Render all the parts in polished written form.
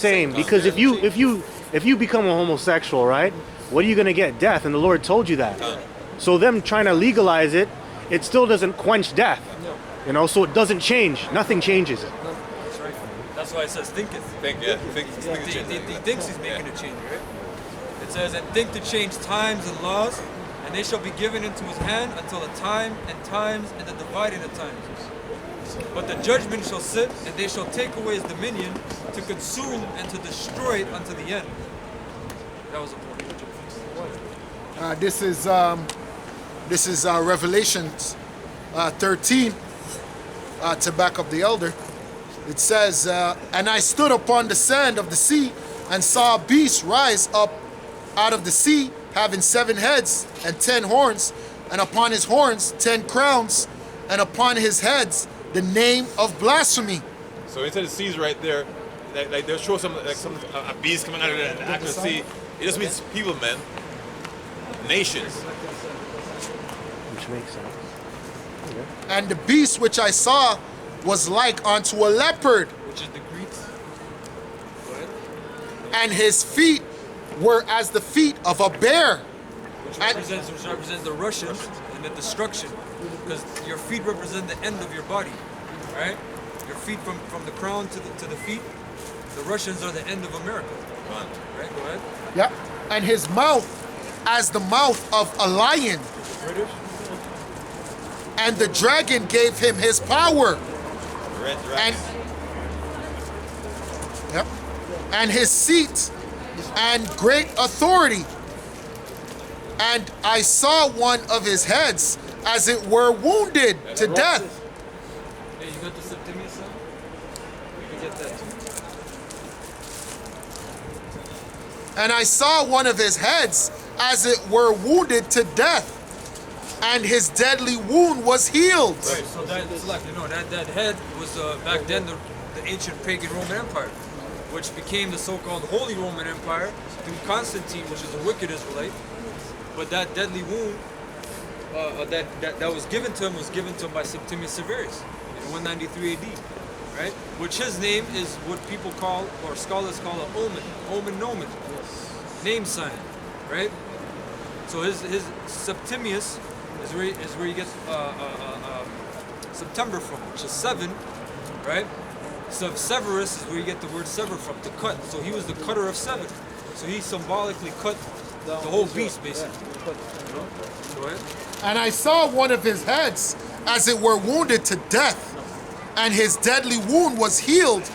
Same, because if you become a homosexual, right? What are you gonna get? Death, and the Lord told you that. So them trying to legalize it, it still doesn't quench death. You know, so it doesn't change. Nothing changes. That's right. That's why it says thinketh. He thinks he's making a change, right? It says, and think to change times and laws, and they shall be given into his hand until the time and times and the dividing of times. But the judgment shall sit, and they shall take away his dominion to consume and to destroy it unto the end. That was important. This is Revelations 13 to back up the elder. It says, and I stood upon the sand of the sea and saw a beast rise up out of the sea, having 7 heads and 10 horns, and upon his horns 10 crowns, and upon his heads the name of blasphemy. So inside the seas right there, like they'll show some a beast coming out of the actual sea. It just means people, man. Nations. Which makes sense. Okay. And the beast which I saw was like unto a leopard, Which is the Greeks. Go ahead. and his feet were as the feet of a bear. Which represents the Russians and the destruction. Because your feet represent the end of your body. Right? Your feet from the crown to the feet. The Russians are the end of America. Right? Go ahead. Yep. And his mouth as the mouth of a lion. British. And the dragon gave him his power. Red And, dragons. yep. And his seat and great authority. And I saw one of his heads as it were wounded to death. Hey, you got the Septimius son? You can get that too. And I saw one of his heads as it were wounded to death. And his deadly wound was healed. Right, so that's like, you know, that head was back then the ancient pagan Roman Empire, which became the so-called Holy Roman Empire through Constantine, which is a wicked Israelite. But that deadly wound that was given to him by Septimius Severus in 193 AD, right? Which his name is what people call, or scholars call, an omen nomen, name sign, right? So his Septimius is where you get September from, which is 7, right? So Severus is where you get the word sever from, to cut. So he was the cutter of 7. So he symbolically cut the whole beast, basically. Go ahead. And I saw one of his heads as it were wounded to death. And his deadly wound was healed.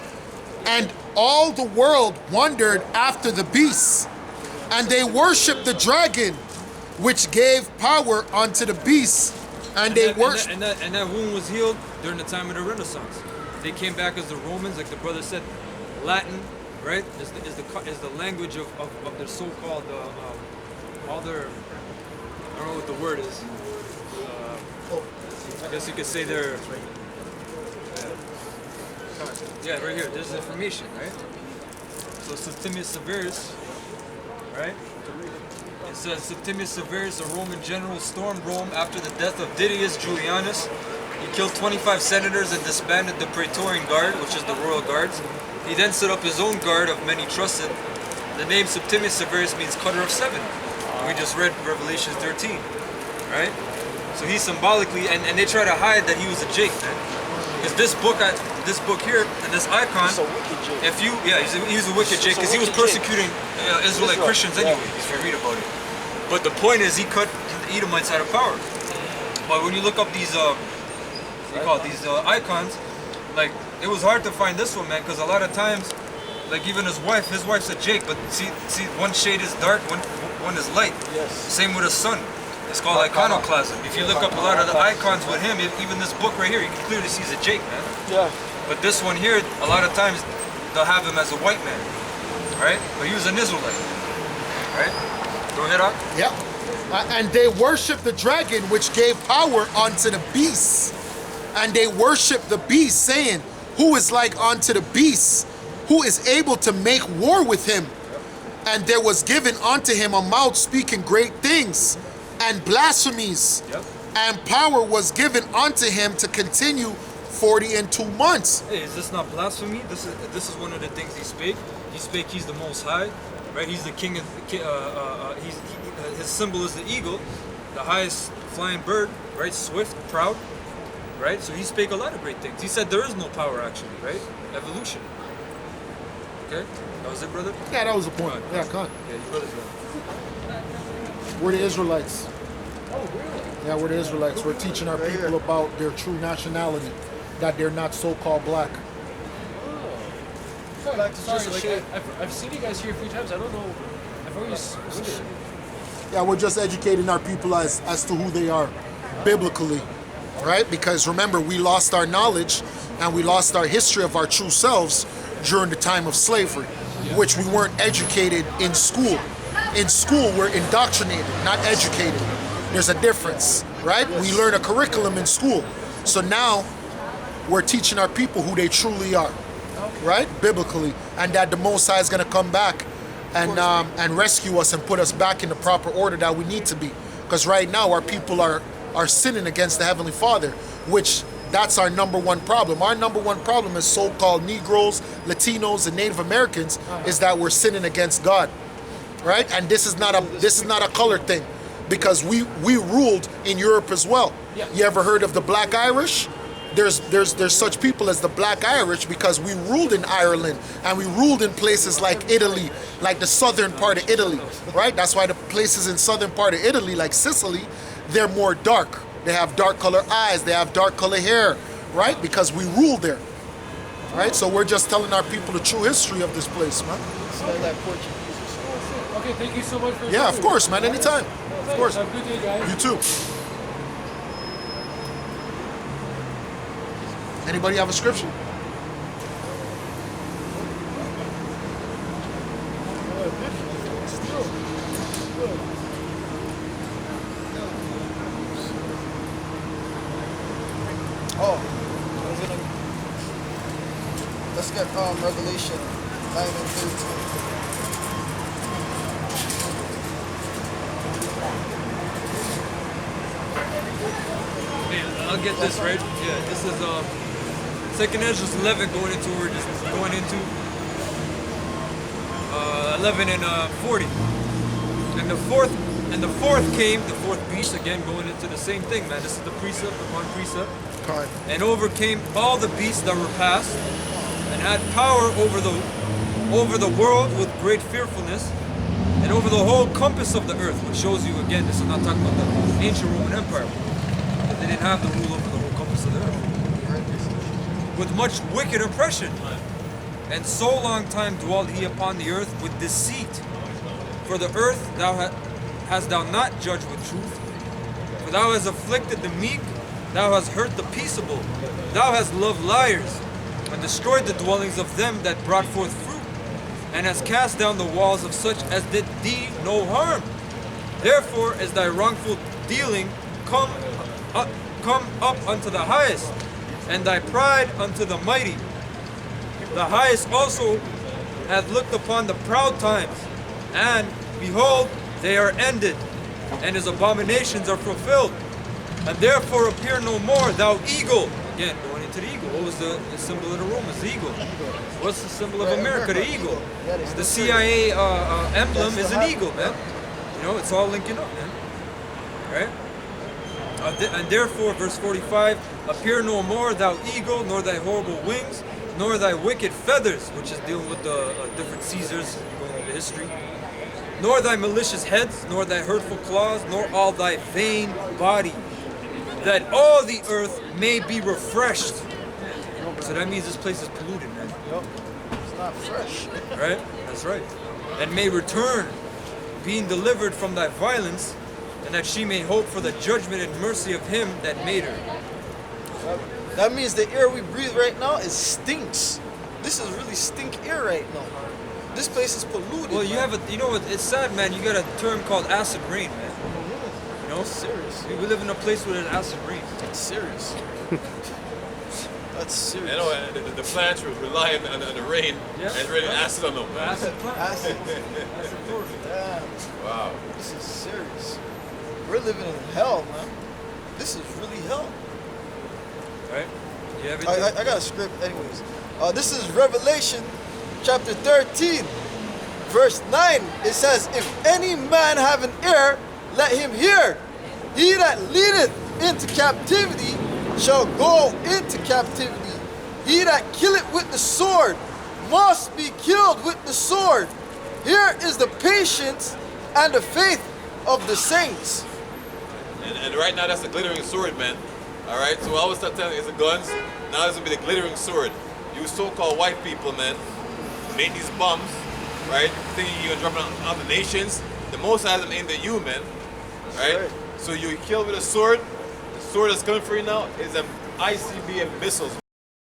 And all the world wondered after the beast. And they worshipped the dragon, which gave power unto the beast. And they worshipped. And that wound was healed during the time of the Renaissance. They came back as the Romans, like the brother said. Latin, right, is the language of their so-called all their, I don't know what the word is. I guess you could say they're. Yeah, right here. There's information, right? So Septimius Severus, right? It says Septimius Severus, a Roman general, stormed Rome after the death of Didius Julianus. He killed 25 senators and disbanded the Praetorian Guard, which is the royal guards. He then set up his own guard of many trusted. The name Septimius Severus means cutter of 7. We just read Revelation 13, right? So he symbolically, and they try to hide that he was a Jake, man. Because this book here, and this icon, if you, yeah, he's a wicked Jake, because he was persecuting Israelite Christians anyway, if you read about it. But the point is, he cut the Edomites out of power. But when you look up these, icons, like, it was hard to find this one, man, because a lot of times, like even his wife's a Jake, but see, one shade is dark, one is light. Yes. Same with his son. It's called iconoclasm. If you look up a lot of the icons with him, even this book right here, you can clearly see he's a Jake, man. Yeah. But this one here, a lot of times, they'll have him as a white man, right? But he was an Israelite, right? Go ahead, Ak. Yep. And they worshiped the dragon, which gave power unto the beast. And they worshiped the beast, saying, who is like unto the beast, who is able to make war with him? And there was given unto him a mouth speaking great things and blasphemies. Yep. And power was given unto him to continue 40 and 2 months. Hey, is this not blasphemy? This is one of the things he spake. He spake he's the Most High, right? He's the king of his symbol is the eagle, the highest flying bird, right? Swift, proud, right? So he spake a lot of great things. He said there is no power actually, right? Evolution. Okay, that was it, brother. Yeah, that was the point. Yeah, come on. Yeah, you brothers. We're the Israelites. Oh, really? Yeah, we're the Israelites. We're teaching our people about their true nationality, that they're not so-called black. Sorry, I've seen you guys here a few times. I don't know. I've always wondered. Yeah, we're just educating our people as to who they are biblically, right? Because remember, we lost our knowledge and we lost our history of our true selves during the time of slavery, which we weren't educated in school. In school, we're indoctrinated, not educated. There's a difference, right? We learn a curriculum in school. So now we're teaching our people who they truly are, right? Biblically, and that the Most High is going to come back and rescue us and put us back in the proper order that we need to be. Because right now our people are sinning against the Heavenly Father, which that's our number one problem. Our number one problem as so-called Negroes, Latinos, and Native Americans is that we're sinning against God, right? And this is not a color thing, because we ruled in Europe as well. Yeah. You ever heard of the Black Irish? There's such people as the Black Irish because we ruled in Ireland and we ruled in places like Italy, like the southern part of Italy, right? That's why the places in southern part of Italy, like Sicily, they're more dark. They have dark color eyes, they have dark color hair, right? Because we ruled there, right? So we're just telling our people the true history of this place, man. Okay, thank you so much for. Yeah, of course, man. Anytime, of course. Have a good day, guys. You too. Anybody have a scripture? Let's get Revelation 9 and 13. Okay, I'll get this right. Yeah, this is Second Ezra 11 going into we're just going into 11 and 40. And the fourth came, the fourth beast, again going into the same thing, man. This is the precept upon precept. And overcame all the beasts that were past, and had power over the world with great fearfulness, and over the whole compass of the earth, which shows you again, this is not talking about the ancient Roman Empire, but they didn't have the rule over the whole compass of the earth. With much wicked oppression, and so long time dwelled he upon the earth with deceit. For the earth hast thou not judged with truth, for thou hast afflicted the meek, thou hast hurt the peaceable, thou hast loved liars, and destroyed the dwellings of them that brought forth fruit, and hast cast down the walls of such as did thee no harm. Therefore is thy wrongful dealing come up unto the highest, and thy pride unto the mighty. The highest also hath looked upon the proud times, and behold, they are ended, and his abominations are fulfilled. And therefore appear no more, thou eagle. Again, going into the eagle. What was the symbol of the Romans? The eagle. What's the symbol of America? The eagle. The CIA emblem is an eagle, man. You know, it's all linking up, man. Right? And therefore, verse 45, appear no more, thou eagle, nor thy horrible wings, nor thy wicked feathers, which is dealing with the different Caesars, going into history, nor thy malicious heads, nor thy hurtful claws, nor all thy vain body, that all the earth may be refreshed. So that means this place is polluted, man. It's not fresh. Right? That's right. And may return, being delivered from thy violence, and that she may hope for the judgment and mercy of him that made her. That means the air we breathe right now, it stinks. This is really stink air right now. This place is polluted. Well, you know what? It's sad, man. You got a term called acid rain, man. You know, That's serious. we live in a place with an acid rain. That's serious. That's serious. You know, the plants rely on the rain, Yeah. and it's raining acid on them. Acid plant. Acid. Acid forest. Damn. Wow. This is serious. We're living in hell, man. This is really hell. Right? You have it? I got a script anyways. This is Revelation chapter 13, verse 9, it says, if any man have an ear, let him hear. He that leadeth into captivity shall go into captivity. He that killeth with the sword must be killed with the sword. Here is the patience and the faith of the saints. And right now that's the glittering sword, man. Alright, so I was telling you it's the guns, now it's gonna be the glittering sword. You so-called white people, man, made these bombs, right? Thinking you're gonna drop it on the nations. The Most has them aimed at you, man. Right? So you kill with a sword. The sword that's coming for you now is an ICBM missiles.